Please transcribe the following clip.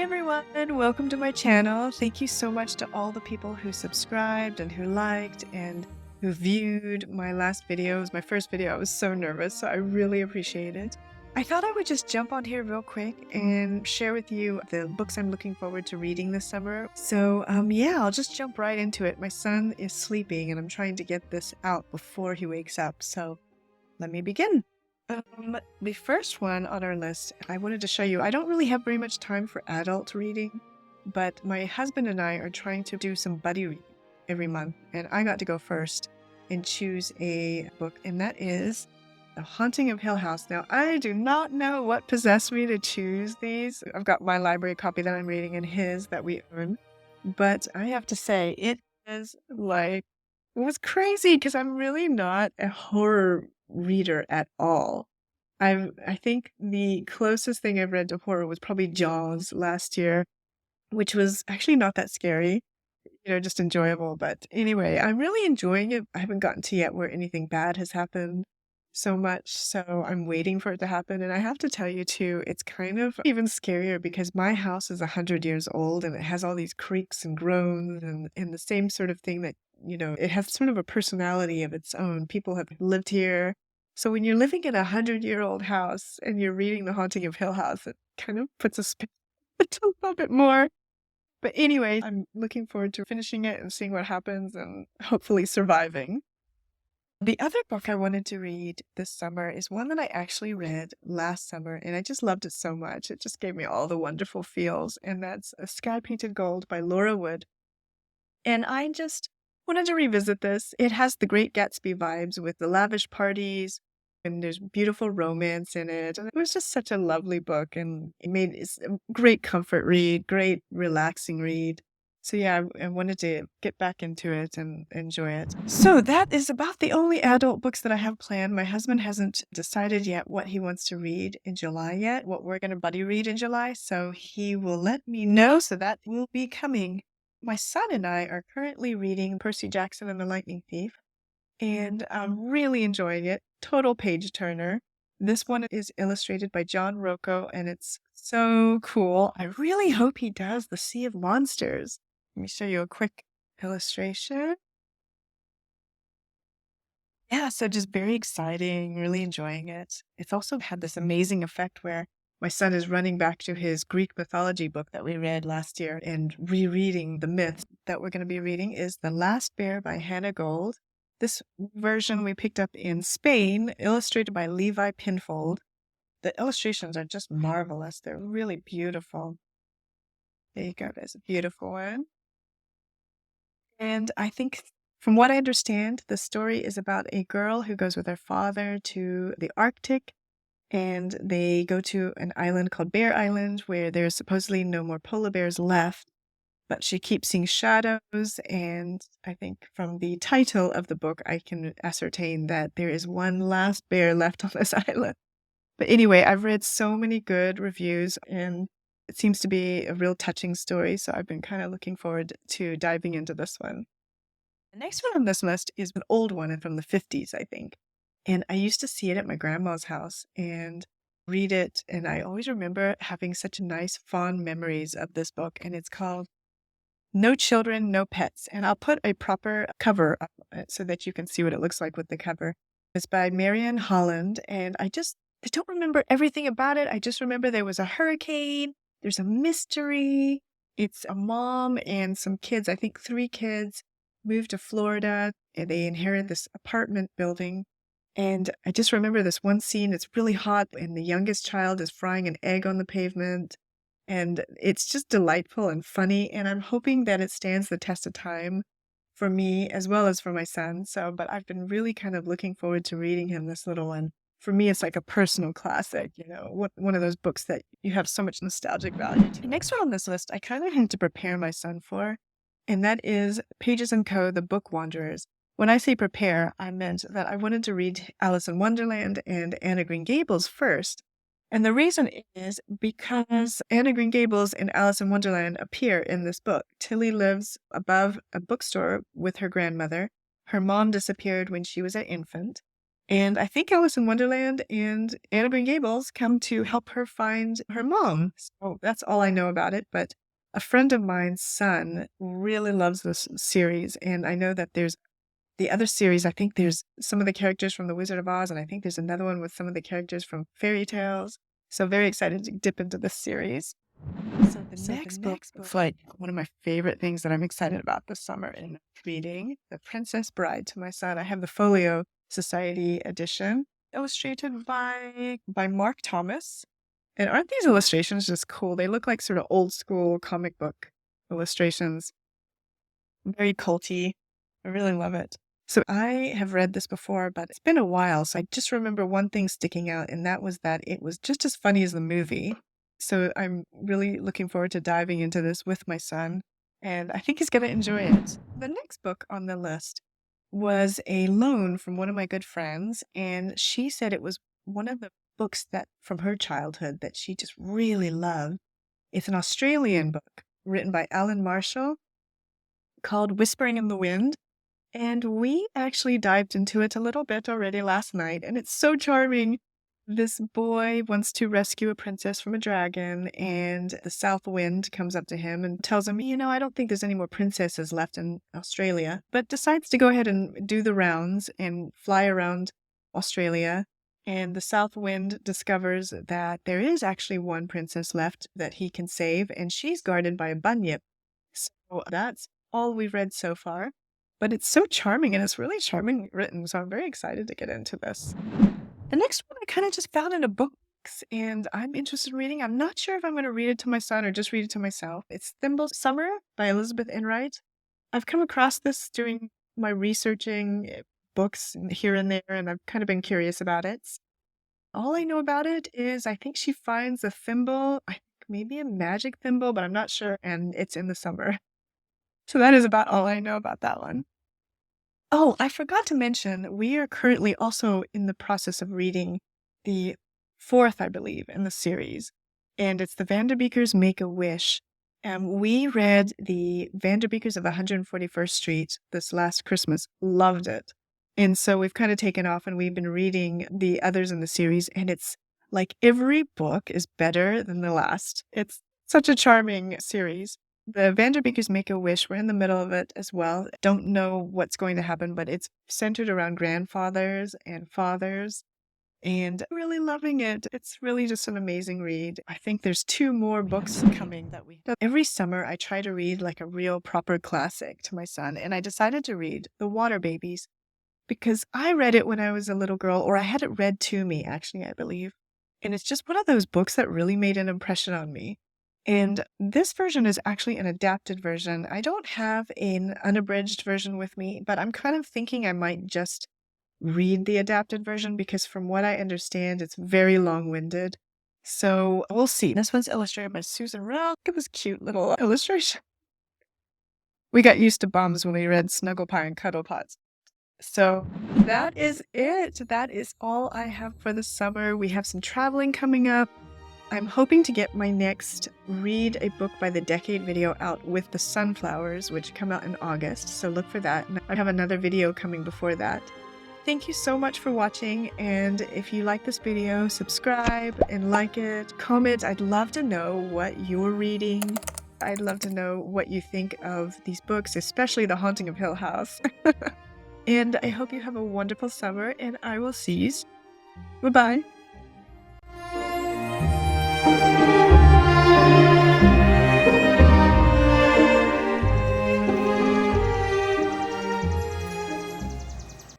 everyone, welcome to my channel. Thank you so much to all the people who subscribed and who liked and who viewed my last videos. My first video, I was so nervous, so I really appreciate it. I thought I would just jump on here real quick and share with you the books I'm looking forward to reading this summer. So yeah, I'll just jump right into it. My son is sleeping and I'm trying to get this out before he wakes up, so let me begin. The first one on our list, I wanted to show you, I don't really have very much time for adult reading, but my husband and I are trying to do some buddy reading every month, and I got to go first and choose a book, and that is The Haunting of Hill House. Now, I do not know what possessed me to choose these. I've got my library copy that I'm reading and his that we own, but I have to say, it was crazy because I'm really not a horror reader at all. I think the closest thing I've read to horror was probably Jaws last year, which was actually not that scary, just enjoyable. But anyway, I'm really enjoying it. I haven't gotten to yet where anything bad has happened so much, so I'm waiting for it to happen. And I have to tell you too, it's kind of even scarier because my house is 100 years old and it has all these creaks and groans and the same sort of thing that, it has sort of a personality of its own. People have lived here. So when you're living in a 100-year-old house and you're reading The Haunting of Hill House, it kind of puts a spin a little bit more. But anyway, I'm looking forward to finishing it and seeing what happens and hopefully surviving. The other book I wanted to read this summer is one that I actually read last summer, and I just loved it so much. It just gave me all the wonderful feels, and that's A Sky Painted Gold by Laura Wood. And I just wanted to revisit this. It has the Great Gatsby vibes with the lavish parties, and there's beautiful romance in it. And it was just such a lovely book, and it's a great comfort read, great relaxing read. So yeah, I wanted to get back into it and enjoy it. So that is about the only adult books that I have planned. My husband hasn't decided yet what he wants to read in July yet, what we're going to buddy read in July. So he will let me know, so that will be coming. My son and I are currently reading Percy Jackson and the Lightning Thief, and I'm really enjoying it. Total page turner. This one is illustrated by John Rocco, and it's so cool. I really hope he does The Sea of Monsters. Let me show you a quick illustration. Yeah, so just very exciting, really enjoying it. It's also had this amazing effect where my son is running back to his Greek mythology book that we read last year and rereading the myth that we're going to be reading is The Last Bear by Hannah Gold. This version we picked up in Spain, illustrated by Levi Pinfold. The illustrations are just marvelous. They're really beautiful. There you go. There's a beautiful one. And I think, from what I understand, the story is about a girl who goes with her father to the Arctic, and they go to an island called Bear Island where there's supposedly no more polar bears left, but she keeps seeing shadows, and I think from the title of the book, I can ascertain that there is one last bear left on this island. But anyway, I've read so many good reviews, and it seems to be a real touching story, so I've been kind of looking forward to diving into this one. The next one on this list is an old one and from the 50s, I think. And I used to see it at my grandma's house and read it, and I always remember having such nice, fond memories of this book, and it's called No Children, No Pets. And I'll put a proper cover up so that you can see what it looks like with the cover. It's by Marianne Holland, and I don't remember everything about it. I just remember there was a hurricane, there's a mystery, it's a mom and some kids, I think 3 kids, moved to Florida, and they inherit this apartment building. And I just remember this one scene, it's really hot, and the youngest child is frying an egg on the pavement. And it's just delightful and funny, and I'm hoping that it stands the test of time for me as well as for my son. But I've been really kind of looking forward to reading him this little one. For me, it's like a personal classic, one of those books that you have so much nostalgic value to. The next one on this list, I kind of had to prepare my son for, and that is Pages & Co., The Book Wanderers. When I say prepare, I meant that I wanted to read Alice in Wonderland and Anne of Green Gables first. And the reason is because Anne of Green Gables and Alice in Wonderland appear in this book. Tilly lives above a bookstore with her grandmother. Her mom disappeared when she was an infant. And I think Alice in Wonderland and Annabelle Gables come to help her find her mom. So that's all I know about it. But a friend of mine's son really loves this series. And I know that there's the other series. I think there's some of the characters from The Wizard of Oz, and I think there's another one with some of the characters from fairy tales. So very excited to dip into this series. So the next book is like one of my favorite things that I'm excited about this summer in reading, The Princess Bride to my son. I have the Folio Society edition, illustrated by Mark Thomas. And aren't these illustrations just cool? They look like sort of old school comic book illustrations. Very culty. I really love it. So I have read this before, but it's been a while. So I just remember one thing sticking out, and that was that it was just as funny as the movie. So I'm really looking forward to diving into this with my son, and I think he's going to enjoy it. The next book on the list was a loan from one of my good friends, and she said it was one of the books that from her childhood that she just really loved. It's an Australian book written by Alan Marshall called Whispering in the Wind. And we actually dived into it a little bit already last night, and it's so charming. This boy wants to rescue a princess from a dragon, and the south wind comes up to him and tells him, I don't think there's any more princesses left in Australia, but decides to go ahead and do the rounds and fly around Australia. And the south wind discovers that there is actually one princess left that he can save, and she's guarded by a bunyip. So that's all we've read so far. But it's so charming, and it's really charming written, so I'm very excited to get into this. The next one I kind of just found in a book, and I'm interested in reading. I'm not sure if I'm going to read it to my son or just read it to myself. It's Thimble Summer by Elizabeth Enright. I've come across this during my researching books here and there, and I've kind of been curious about it. All I know about it is I think she finds a thimble, I think maybe a magic thimble, but I'm not sure, and it's in the summer. So that is about all I know about that one. Oh, I forgot to mention, we are currently also in the process of reading the fourth, I believe, in the series, and it's the Vanderbeekers Make a Wish. We read the Vanderbeekers of 141st Street this last Christmas, loved it. And so we've kind of taken off and we've been reading the others in the series, and it's like every book is better than the last. It's such a charming series. The Vanderbeekers Make a Wish, we're in the middle of it as well. Don't know what's going to happen, but it's centered around grandfathers and fathers, and really loving it. It's really just an amazing read. I think there's 2 more books coming that we... Every summer, I try to read like a real proper classic to my son, and I decided to read The Water Babies because I read it when I was a little girl, or I had it read to me, actually, I believe. And it's just one of those books that really made an impression on me. And this version is actually an adapted version. I don't have an unabridged version with me, but I'm kind of thinking I might just read the adapted version because from what I understand, it's very long-winded. So we'll see. This one's illustrated by Susan Rowell. Look at this cute little illustration. We got used to bums when we read Snuggle Pie and Cuddle Pots. So that is it. That is all I have for the summer. We have some traveling coming up. I'm hoping to get my next Read a Book by the Decade video out with the sunflowers, which come out in August, so look for that. And I have another video coming before that. Thank you so much for watching, and if you like this video, subscribe and like it, comment. I'd love to know what you're reading. I'd love to know what you think of these books, especially The Haunting of Hill House. And I hope you have a wonderful summer, and I will see you soon. Bye-bye.